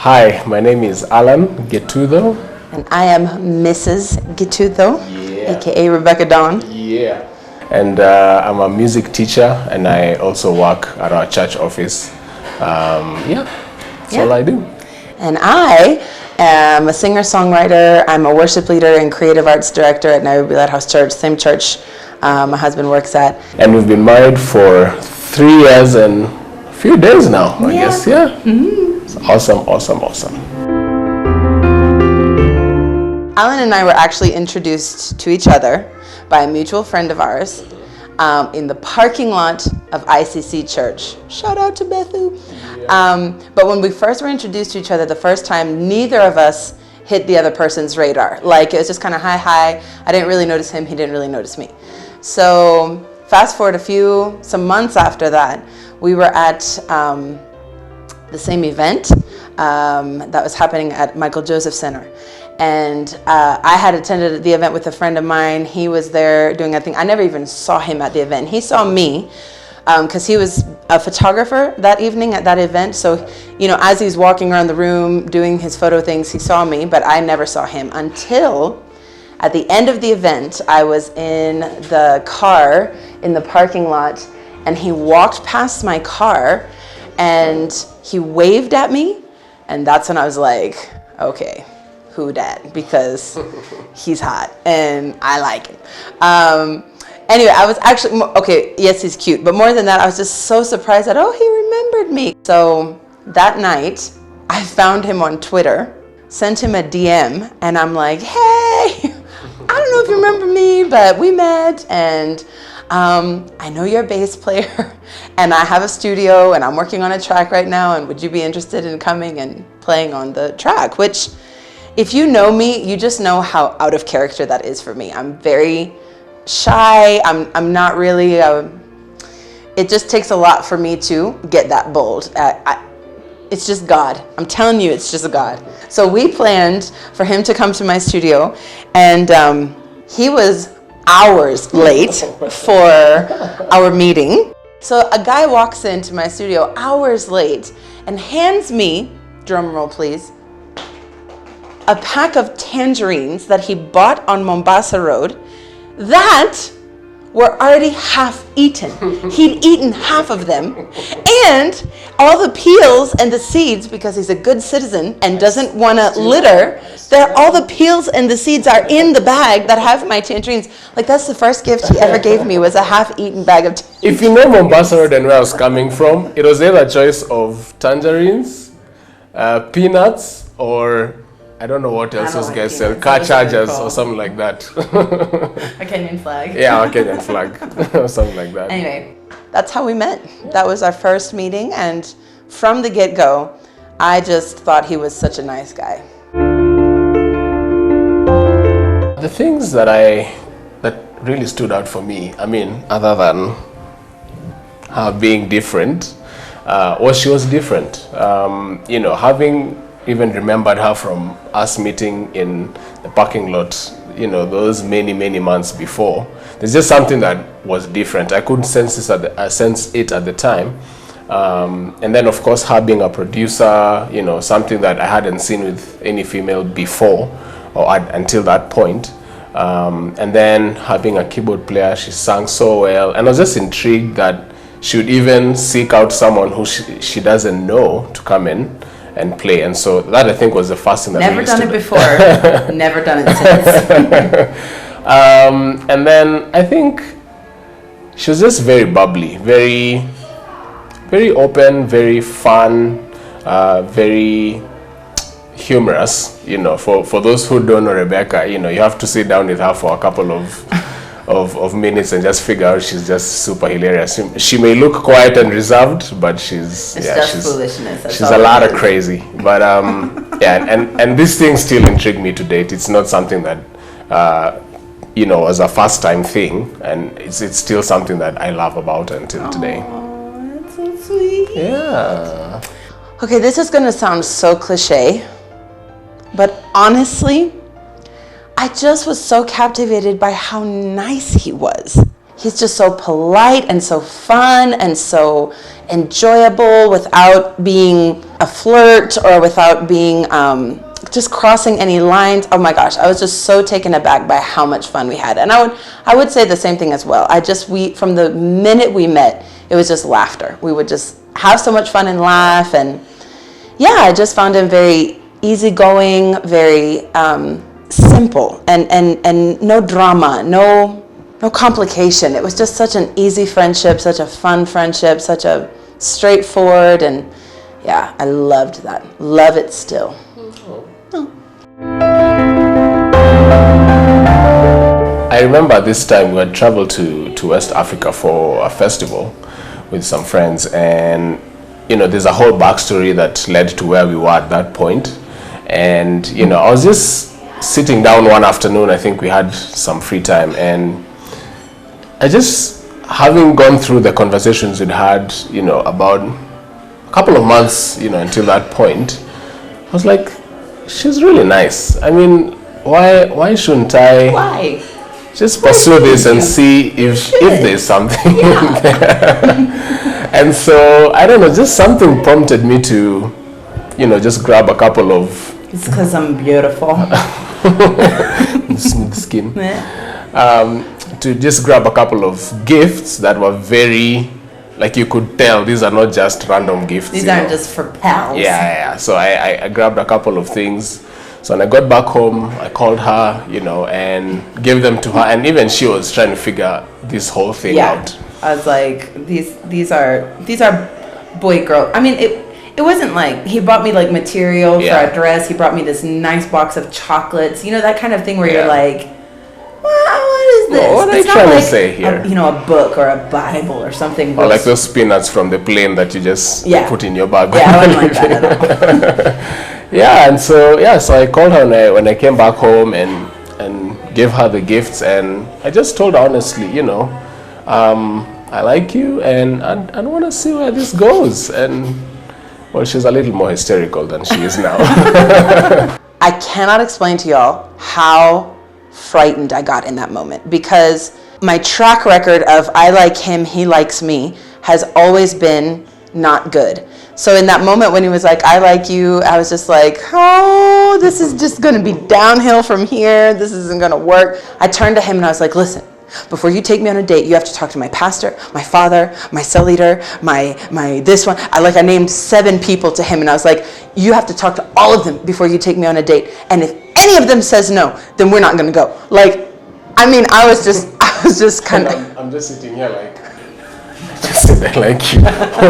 Hi, my name is Allan Gituthu. And I am Mrs. Gituthu, aka Rebekah Dawn. Yeah. And I'm a music teacher, and I also work at our church office. That's all I do. And I am a singer-songwriter. I'm a worship leader and creative arts director at Nairobi Lighthouse Church, same church my husband works at. And we've been married for 3 years and a few days now, I guess. Yeah. Mm-hmm. It's awesome. Allan and I were actually introduced to each other by a mutual friend of ours in the parking lot of ICC Church. Shout out to Bethu. But when we first were introduced to each other the first time, neither of us hit the other person's radar. Like, it was just kind of hi. I didn't really notice him. He didn't really notice me. So fast forward some months after that, we were at the same event that was happening at Michael Joseph Center. And I had attended the event with a friend of mine. He was there doing a thing. I never even saw him at the event. He saw me because he was a photographer that evening at that event. So, as he's walking around the room doing his photo things, he saw me, but I never saw him until at the end of the event. I was in the car in the parking lot, and he walked past my car and he waved at me. And that's when I was like, okay, who dat? Because he's hot and I like him. Anyway, I was actually, yes, he's cute. But more than that, I was just so surprised that, he remembered me. So that night, I found him on Twitter, sent him a DM, and I'm like, hey, I don't know if you remember me, but we met, and I know you're a bass player, and I have a studio, and I'm working on a track right now, and would you be interested in coming and playing on the track? Which, if you know me, you just know how out of character that is for me. I'm very shy. I'm not really, it just takes a lot for me to get that bold. It's just God. I'm telling you, it's just God. So we planned for him to come to my studio, and he was hours late for our meeting. So a guy walks into my studio hours late and hands me, drum roll please, a pack of tangerines that he bought on Mombasa Road that were already half eaten. He'd eaten half of them, and all the peels and the seeds, because he's a good citizen and doesn't want to litter, all the peels and the seeds are in the bag that have my tangerines. Like, that's the first gift he ever gave me, was a half-eaten bag of tangerines. If you know Mombasa Road and where I was coming from, it was either a choice of tangerines, peanuts, or I don't know what else those guys sell, car chargers or something like that. A Kenyan flag. Yeah, a Kenyan flag or something like that. Anyway, that's how we met. That was our first meeting, and from the get-go, I just thought he was such a nice guy. The things that really stood out for me, other than her being different, was she was different. Having even remembered her from us meeting in the parking lot, those many months before. There's just something that was different. I couldn't sense it at the time. And then, of course, her being a producer, something that I hadn't seen with any female before or until that point. And then her being a keyboard player, she sang so well. And I was just intrigued that she would even seek out someone who she doesn't know to come in and play. And so that, I think, was the first thing that never done it before. Never done it since. And then I think she was just very bubbly, very open, very fun, very humorous. For those who don't know Rebekah, you have to sit down with her for a couple of minutes and just figure out she's just super hilarious. She may look quiet and reserved, but she's foolishness. She's a lot of crazy. But and this thing still intrigued me to date. It's not something that was a first time thing, and it's still something that I love about her until today. Oh, that's so sweet. Yeah. Okay, this is gonna sound so cliche, but honestly, I just was so captivated by how nice he was. He's just so polite and so fun and so enjoyable without being a flirt or without being just crossing any lines. Oh my gosh, I was just so taken aback by how much fun we had. And I would say the same thing as well. We from the minute we met, it was just laughter. We would just have so much fun and laugh. And yeah, I just found him very easygoing, very simple, and no drama, no complication. It was just such an easy friendship, such a fun friendship, such a straightforward, and yeah, I loved that. Love it still. I remember this time we had traveled to West Africa for a festival with some friends, and there's a whole backstory that led to where we were at that point. And I was just sitting down one afternoon, I think we had some free time, and I just, having gone through the conversations we'd had, about a couple of months, until that point, I was like, she's really nice. I mean, why shouldn't I? Why? Just pursue this and see if there's something there. And so, I don't know, just something prompted me to, just grab a couple of... It's because I'm beautiful. Smooth skin. To just grab a couple of gifts that were very, like you could tell, these are not just random gifts. These aren't just for pals. Yeah. So I grabbed a couple of things. So when I got back home, I called her, and gave them to her. And even she was trying to figure this whole thing out. I was like, these are boy girl. I mean, it wasn't like he bought me like material for a dress. He brought me this nice box of chocolates. That kind of thing where you're like, what is this? What are they trying to say here? A book or a Bible or something. Or like those peanuts from the plane that you just put in your bag. Yeah, I wasn't like that at all. And so I called her when I came back home and gave her the gifts, and I just told her honestly, I like you, and I want to see where this goes. And well, she's a little more hysterical than she is now. I cannot explain to y'all how frightened I got in that moment, because my track record of I like him, he likes me has always been not good. So in that moment when he was like, I like you, I was just like, oh, this is just going to be downhill from here. This isn't going to work. I turned to him and I was like, listen, before you take me on a date, you have to talk to my pastor, my father, my cell leader, my this one. I named 7 people to him, and I was like, you have to talk to all of them before you take me on a date. And if any of them says no, then we're not going to go. I was just kind of. I'm just sitting here like. Just sit there like,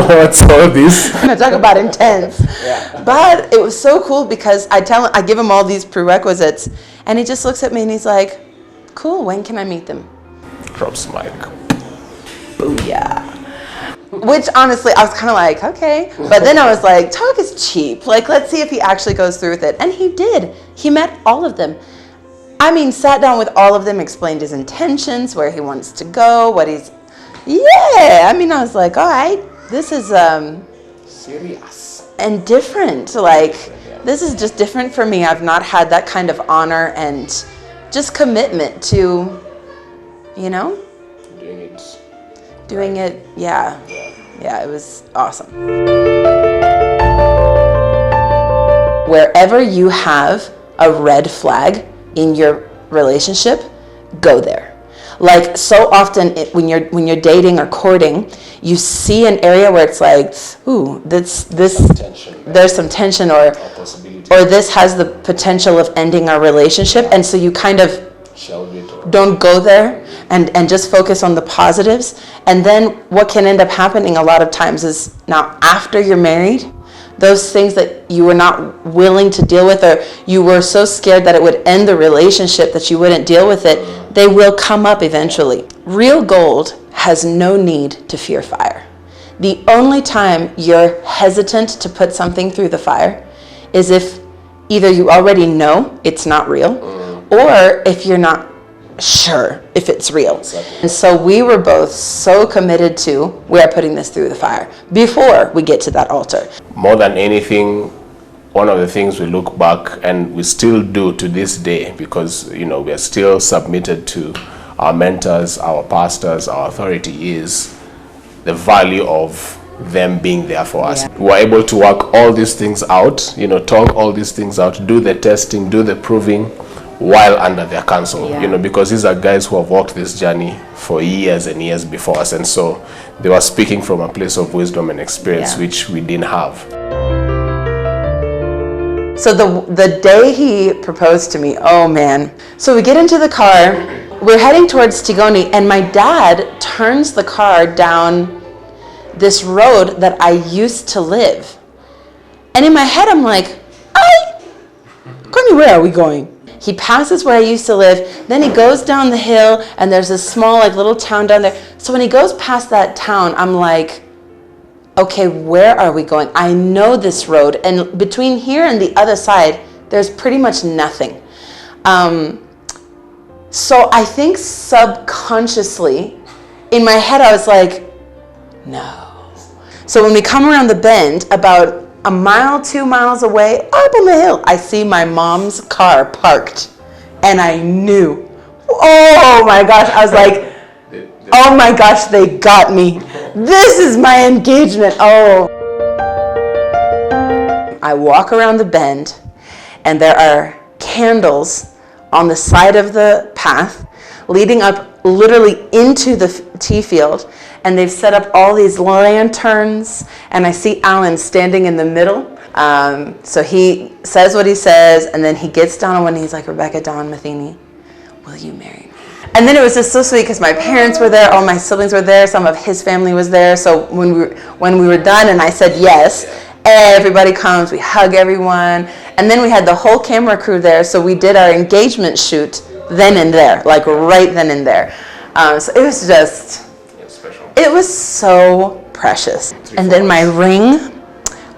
what's all this? Talk about intense. But it was so cool because I give him all these prerequisites, and he just looks at me and he's like, cool, when can I meet them? Drops mic. Booyah. Which honestly, I was kind of like, okay. But then I was like, talk is cheap. Let's see if he actually goes through with it. And he did. He met all of them. Sat down with all of them, explained his intentions, where he wants to go, what he's... Yeah, I was like, all right, this is serious and different. This is just different for me. I've not had that kind of honor and just commitment to, doing it. Yeah, it was awesome. Wherever you have a red flag in your relationship, go there. So often when you're dating or courting, you see an area where it's like, ooh, this there's some tension or this has the potential of ending our relationship, and so you kind of don't go there and just focus on the positives. And then what can end up happening a lot of times is, now after you're married, those things that you were not willing to deal with, or you were so scared that it would end the relationship that you wouldn't deal with it, they will come up eventually. Real gold has no need to fear fire. The only time you're hesitant to put something through the fire is if either you already know it's not real, or if you're not sure if it's real. Exactly. And so we were both so committed to, we are putting this through the fire before we get to that altar. More than anything, one of the things we look back, and we still do to this day, because we are still submitted to our mentors, our pastors, our authority, is the value of them being there for us. We were able to work all these things out, talk all these things out, do the testing, do the proving while under their counsel, because these are guys who have walked this journey for years and years before us. And so they were speaking from a place of wisdom and experience, which we didn't have. So the day he proposed to me, oh man. So we get into the car, we're heading towards Tigoni, and my dad turns the car down this road that I used to live. And in my head, I'm like, where are we going? He passes where I used to live, then he goes down the hill, and there's this small little town down there. So when he goes past that town, I'm like, okay, where are we going? I know this road, and between here and the other side, there's pretty much nothing. So I think subconsciously, in my head, I was like, no. So when we come around the bend, about a mile, 2 miles away, up on the hill, I see my mom's car parked, and I knew, oh my gosh, I was like, oh my gosh, they got me. This is my engagement. Oh. I walk around the bend, and there are candles on the side of the path leading up literally into the tea field, and they've set up all these lanterns, and I see Allan standing in the middle. So he says what he says, and then he gets down on one knee. He's like, Rebekah Dawn Matheny, will you marry me? And then it was just so sweet because my parents were there, all my siblings were there, some of his family was there. So when we were done and I said yes, everybody comes, we hug everyone. And then we had the whole camera crew there, so we did our engagement shoot then and there, like right then and there. So it was just, it was so precious. And then my ring,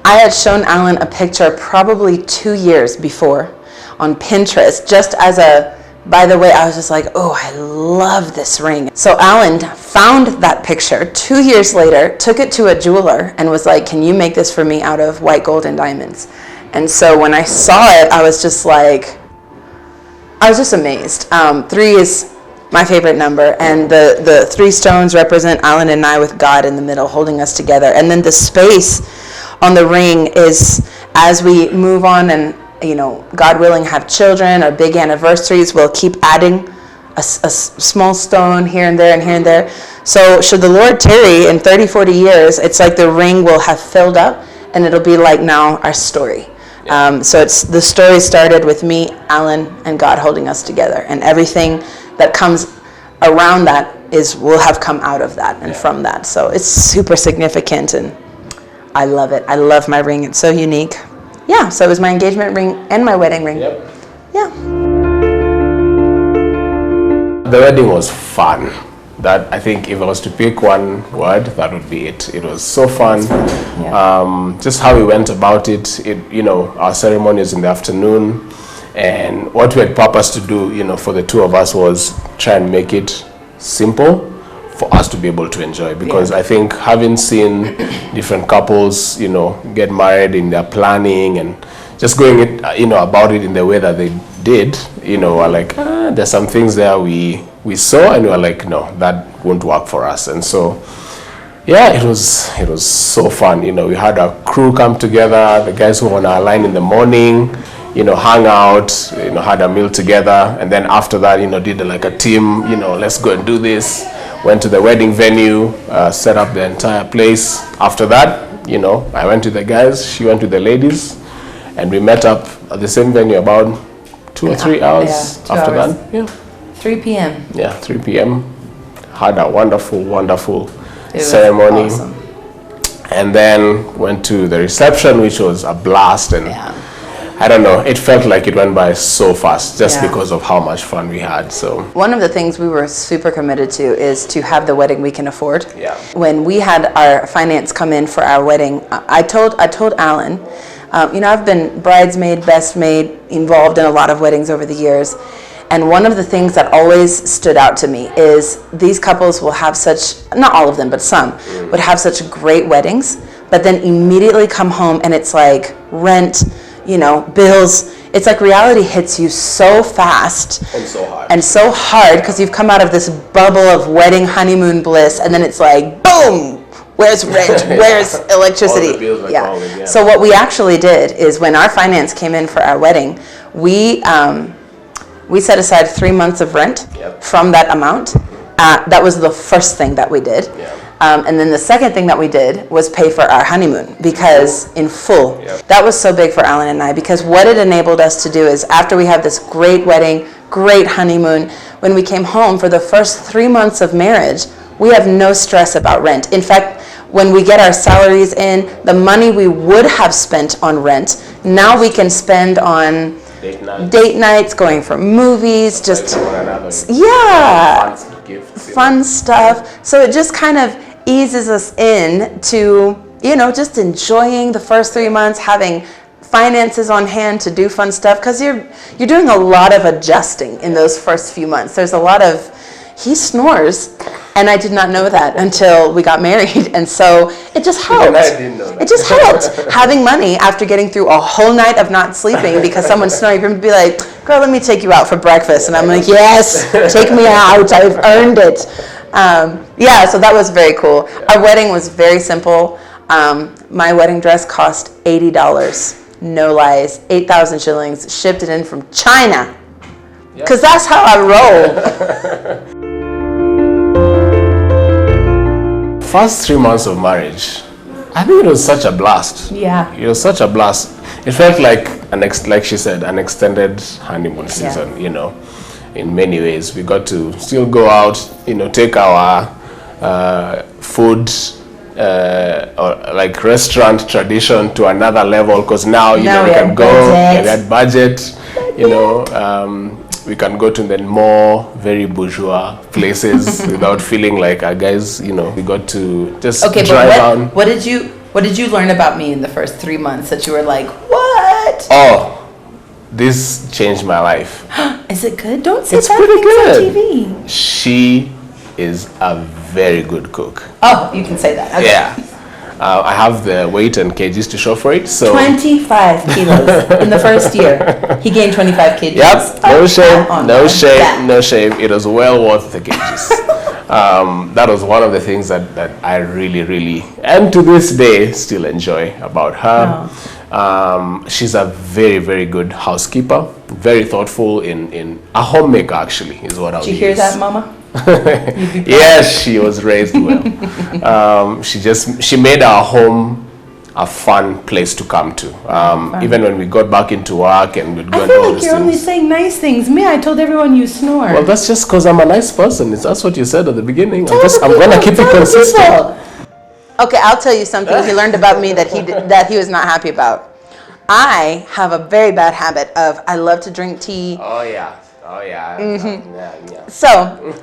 I had shown Allan a picture probably 2 years before on Pinterest, just as a, by the way, I was just like, oh, I love this ring. So Allan found that picture 2 years later, took it to a jeweler and was like, can you make this for me out of white gold and diamonds? And so when I saw it, I was just like, I was just amazed. 3 is my favorite number, and the 3 stones represent Allan and I with God in the middle, holding us together. And then the space on the ring is, as we move on and, God willing, have children or big anniversaries, we'll keep adding a small stone here and there and here and there. So should the Lord tarry in 30, 40 years, it's like the ring will have filled up, and it'll be like now our story. So it's, the story started with me, Allan, and God holding us together, and everything that comes around that will have come out of that and from that. So it's super significant, and I love it. I love my ring. It's so unique. Yeah, so it was my engagement ring and my wedding ring. Yep. Yeah. The wedding was fun. That, I think, if I was to pick one word, that would be it. It was so fun. Yeah. Just how we went about it. Our ceremony is in the afternoon, and what we had purposed to do, for the 2 of us was try and make it simple for us to be able to enjoy, because I think having seen different couples, get married in their planning and just going it, about it in the way that they did, we're like, there's some things there we saw, and we're like, no, that won't work for us. And so, it was so fun. We had our crew come together, the guys who were on our line in the morning, hung out, had a meal together, and then after that, did like a team, let's go and do this. Went to the wedding venue, set up the entire place. After that, I went to the guys, she went to the ladies, and we met up at the same venue about 2 or 3 hours after that. Yeah. 3 p.m. Yeah, 3 p.m. Had a wonderful ceremony. Awesome. And then went to the reception, which was a blast. And I don't know, it felt like it went by so fast just because of how much fun we had. So one of the things we were super committed to is to have the wedding we can afford. Yeah. When we had our finance come in for our wedding, I told Allan, I've been bridesmaid, best maid, involved in a lot of weddings over the years. And one of the things that always stood out to me is these couples will have such, not all of them, but some, would have such great weddings, but then immediately come home and it's like rent, bills. It's like reality hits you so fast. And so hard because you've come out of this bubble of wedding honeymoon bliss, and then it's like, boom, Where's rent? Where's electricity? All the bills are calling, yeah. So what we actually did is when our finance came in for our wedding, we set aside 3 months of rent from that amount. That was the first thing that we did. And then the second thing that we did was pay for our honeymoon because in full. That was so big for Allan and I because what it enabled us to do is after we had this great wedding, great honeymoon, when we came home for the first 3 months of marriage, we have no stress about rent. In fact, when we get our salaries in, the money we would have spent on rent, now we can spend on date nights, going for movies, just fun stuff. So it just kind of eases us in to, just enjoying the first 3 months, having finances on hand to do fun stuff because you're doing a lot of adjusting in those first few months. There's a lot of, he snores, and I did not know that until we got married, and so it just helped. And I didn't know that. It just helped having money after getting through a whole night of not sleeping because someone's snoring. You're going to be like, girl, let me take you out for breakfast, and I'm like, yes, take me out, I've earned it. So that was very cool. Our wedding was very simple. My wedding dress cost $80. No lies, 8,000 shillings, shipped it in from China. Because that's how I roll. First 3 months of marriage, I think it was such a blast. Yeah. It was such a blast. It felt like, like she said, an extended honeymoon season, in many ways. We got to still go out, take our food or like restaurant tradition to another level because now we can go. We had budget. We can go to the more very bourgeois places without feeling like guys. We got to just drive down. What did you learn about me in the first 3 months that you were like, what? Oh, this changed my life. Is it good? Don't say it's bad pretty things good. on TV. She is a very good cook. Oh, you can say that. Okay. Yeah. I have the weight and kgs to show for it. So 25 kilos in the first year. He gained 25 kgs. Yep. No shame. It was well worth the kgs. That was one of the things that I really, really, and to this day, still enjoy about her. Oh. She's a very, very good housekeeper. Very thoughtful in a homemaker. Actually, is what I would use. Did you hear that, Mama? Yes, she was raised well. She made our home a fun place to come to. Even when we got back into work and we'd go and do all I feel these like you're only saying nice things. Me, I told everyone you snore. Well, that's just because I'm a nice person. That's what you said at the beginning. I'm gonna keep it consistent. Okay, I'll tell you something he learned about me that he was not happy about. I have a very bad habit of I love to drink tea. Oh yeah. Mm-hmm. Yeah. So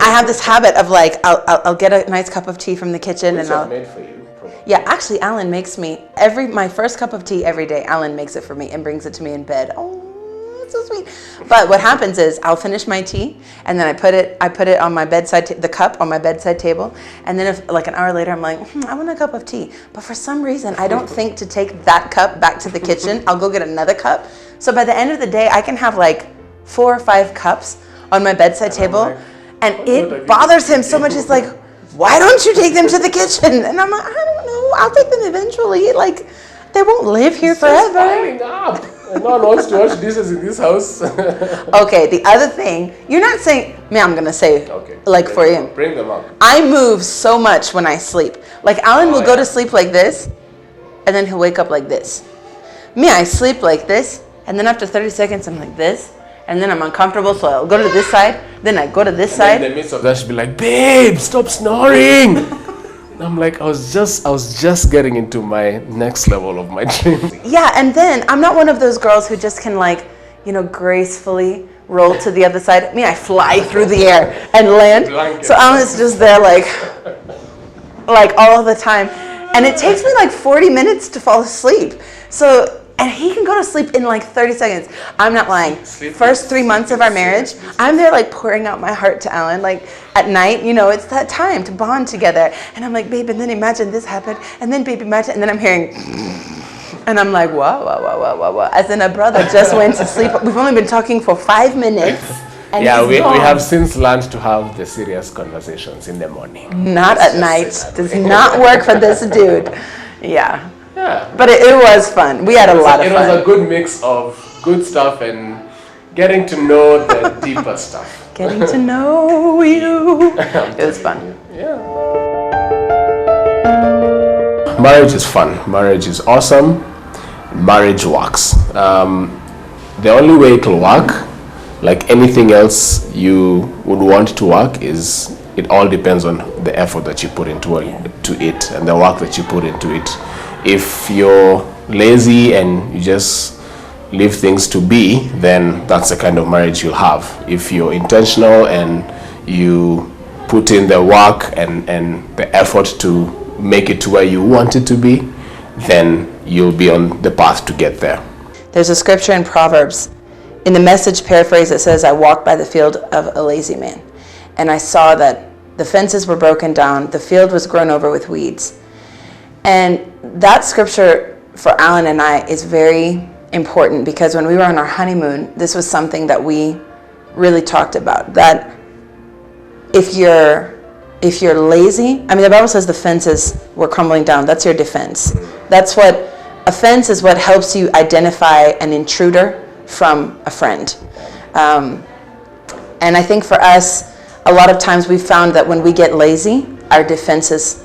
I have this habit of like I'll get a nice cup of tea from the kitchen and I'll made for you. Probably. Yeah, actually Allan makes me my first cup of tea every day. Allan makes it for me and brings it to me in bed. Oh, it's so sweet. But what happens is I'll finish my tea and then I put it on my bedside the cup on my bedside table, and then if like an hour later I'm like I want a cup of tea, but for some reason I don't think to take that cup back to the kitchen. I'll go get another cup. So by the end of the day I can have like 4 or 5 cups on my bedside table, and it bothers him so much. He's like, why don't you take them to the kitchen? And I'm like, I don't know, I'll take them eventually. Like, they won't live here forever. Piling up. And no one wants to wash dishes in this house. Okay, the other thing, you're not saying, I'm going to say, for you. Bring them up. I move so much when I sleep. Like, Allan will go to sleep like this, and then he'll wake up like this. Me, I sleep like this, and then after 30 seconds, I'm like this. And then I'm uncomfortable, so I'll go to this side. Then I go to this side. In the midst of that, she'll be like, "Babe, stop snoring." And I'm like, I was just getting into my next level of my dream. Yeah, and then I'm not one of those girls who just can gracefully roll to the other side. Me, I fly through the air and land. So Allan's just there like all the time, and it takes me like 40 minutes to fall asleep. So. And he can go to sleep in like 30 seconds. I'm not lying. First 3 months of our marriage, I'm there like pouring out my heart to Allan. Like at night, it's that time to bond together. And I'm like, babe, and then imagine this happened. And then babe, imagine. And then I'm hearing, and I'm like, whoa. As in a brother just went to sleep. We've only been talking for 5 minutes. And yeah, he's we gone. have since learned to have the serious conversations in the morning. Not at night. Does not work for this dude. Yeah. Yeah. But it was fun. We had a lot of It fun. was a good mix of good stuff and getting to know the deeper stuff. Getting to know you. It was fun. Yeah. Marriage is fun. Marriage is awesome. Marriage works. The only way it will work, like anything else you would want to work, is it all depends on the effort that you put into it and the work that you put into it. If you're lazy and you just leave things to be, then that's the kind of marriage you'll have. If you're intentional and you put in the work and the effort to make it to where you want it to be, then you'll be on the path to get there. There's a scripture in Proverbs. In the Message paraphrase, it says, I walked by the field of a lazy man, and I saw that the fences were broken down, the field was grown over with weeds. And that scripture for Allan and I is very important, because when we were on our honeymoon, this was something that we really talked about, that if you're lazy, I mean, the Bible says the fences were crumbling down. That's your defense. That's what, a fence is what helps you identify an intruder from a friend. And I think for us, a lot of times we've found that when we get lazy, our defenses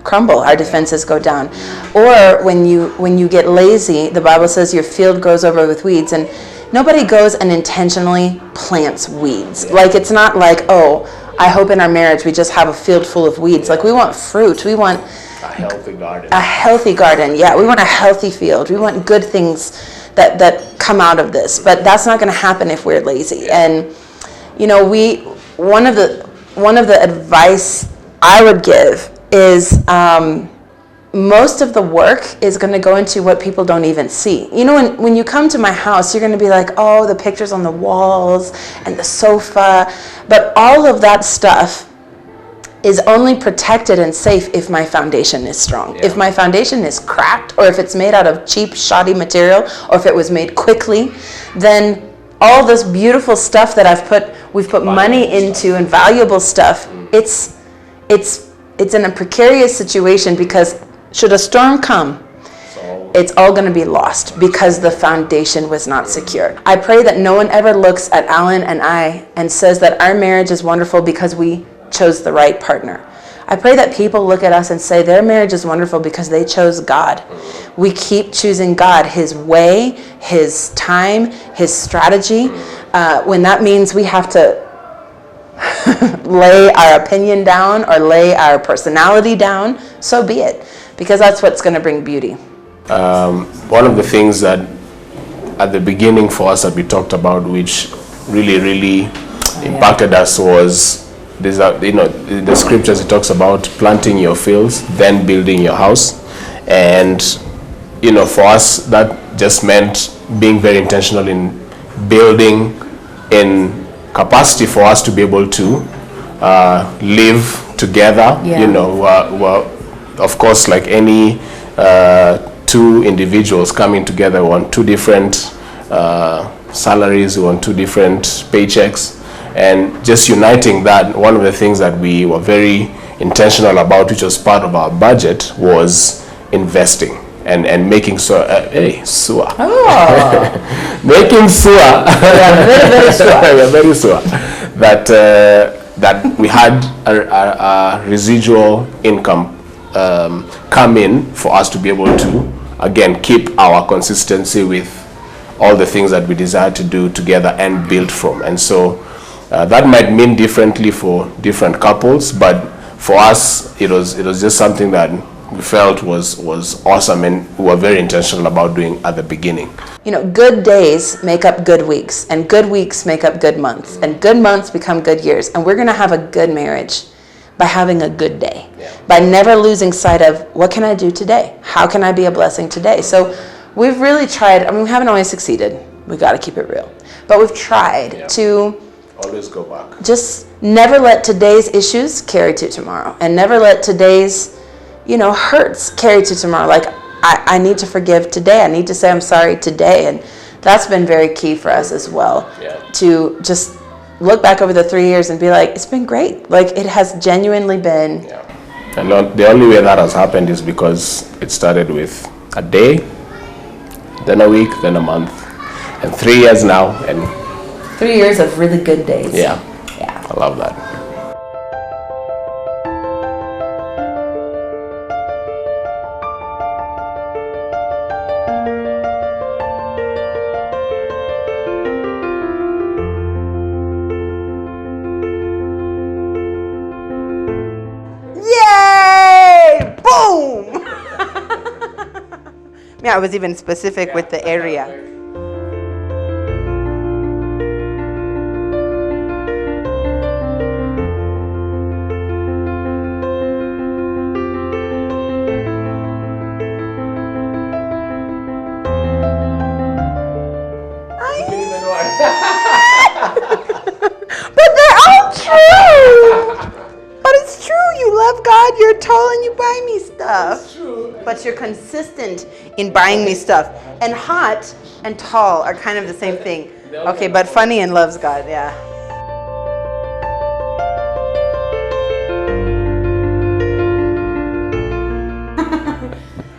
crumble, our defenses go down. Or when you get lazy, the Bible says your field grows over with weeds, and nobody goes and intentionally plants weeds. Like, it's not like, oh, I hope in our marriage we just have a field full of weeds. Like, we want fruit. We want A healthy garden. a healthy garden. Yeah, we want a healthy field. We want good things that come out of this. But that's not going to happen if we're lazy. And you know, one of the advice I would give is most of the work is going to go into what people don't even see. You know, when you come to my house, you're going to be like, oh, the pictures on the walls and the sofa. But all of that stuff is only protected and safe if my foundation is strong. Yeah. If my foundation is cracked, or if it's made out of cheap, shoddy material, or if it was made quickly, then all this beautiful stuff that we've put money into, and valuable stuff, it's in a precarious situation, because should a storm come, it's all going to be lost because the foundation was not secure. I pray that no one ever looks at Allan and I and says that our marriage is wonderful because we chose the right partner. I pray that people look at us and say their marriage is wonderful because they chose God. We keep choosing God, His way, His time, His strategy. When that means we have to lay our opinion down or lay our personality down, so be it, because that's what's going to bring beauty. One of the things that at the beginning for us that we talked about, which really impacted us, was this, in the scriptures it talks about planting your fields, then building your house. And for us, that just meant being very intentional in building in capacity for us to be able to live together. Well, of course, like any two individuals coming together, we want two different salaries, we want two different paychecks, and just uniting that. One of the things that we were very intentional about, which was part of our budget, was investing and making sure, making sure very sure that we had a residual income come in for us to be able to, again, keep our consistency with all the things that we desire to do together and build from. And so that might mean differently for different couples, but for us it was just something that we felt was awesome, and we were very intentional about doing at the beginning. Good days make up good weeks, and good weeks make up good months, and good months become good years. And we're going to have a good marriage by having a good day, by never losing sight of, what can I do today? How can I be a blessing today? So we've really tried. I mean, we haven't always succeeded. We got to keep it real. But we've tried to always go back. Just never let today's issues carry to tomorrow, and never let today's hurts carry to tomorrow. Like, I need to forgive today. I need to say I'm sorry today. And that's been very key for us as well, to just look back over the 3 years and be like, it's been great. Like, it has genuinely been. Yeah. And the only way that has happened is because it started with a day, then a week, then a month, and 3 years now. And 3 years of really good days. Yeah. Yeah. I love that. Yay! Boom! Yeah, I was even specific with the area. But they're all true. But it's true. You love God. You're tall and you buy me stuff. It's true. But you're consistent in buying me stuff. And hot and tall are kind of the same thing. Okay, but funny and loves God. Yeah.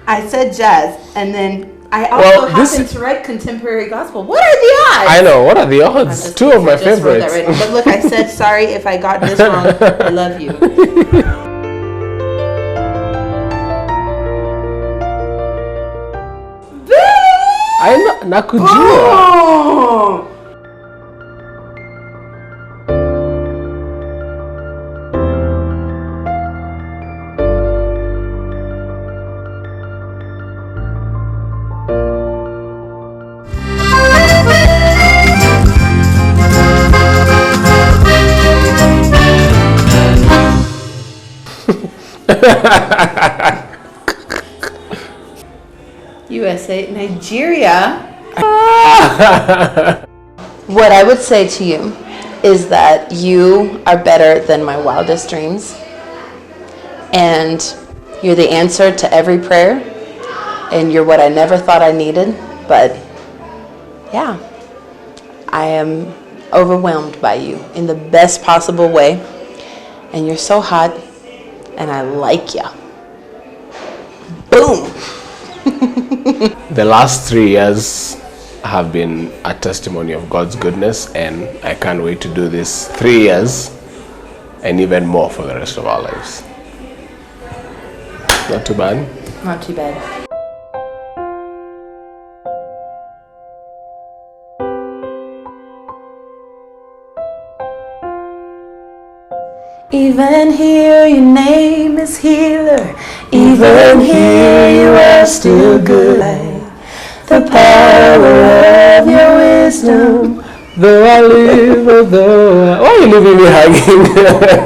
I said jazz, and then I also happen to write contemporary gospel. What are the odds? I know. What are the odds? Two of my favorites. But look, I said sorry if I got this wrong. I love you. I know. Nakujua. Oh! USA, Nigeria. What I would say to you is that you are better than my wildest dreams, and you're the answer to every prayer, and you're what I never thought I needed. But yeah, I am overwhelmed by you in the best possible way, and you're so hot, and I like ya. Boom. The last 3 years have been a testimony of God's goodness, and I can't wait to do this 3 years and even more for the rest of our lives. Not too bad? Not too bad. Even here your name is healer. Even here you are still good. The power of your wisdom. Though I live, why are you leaving me hanging?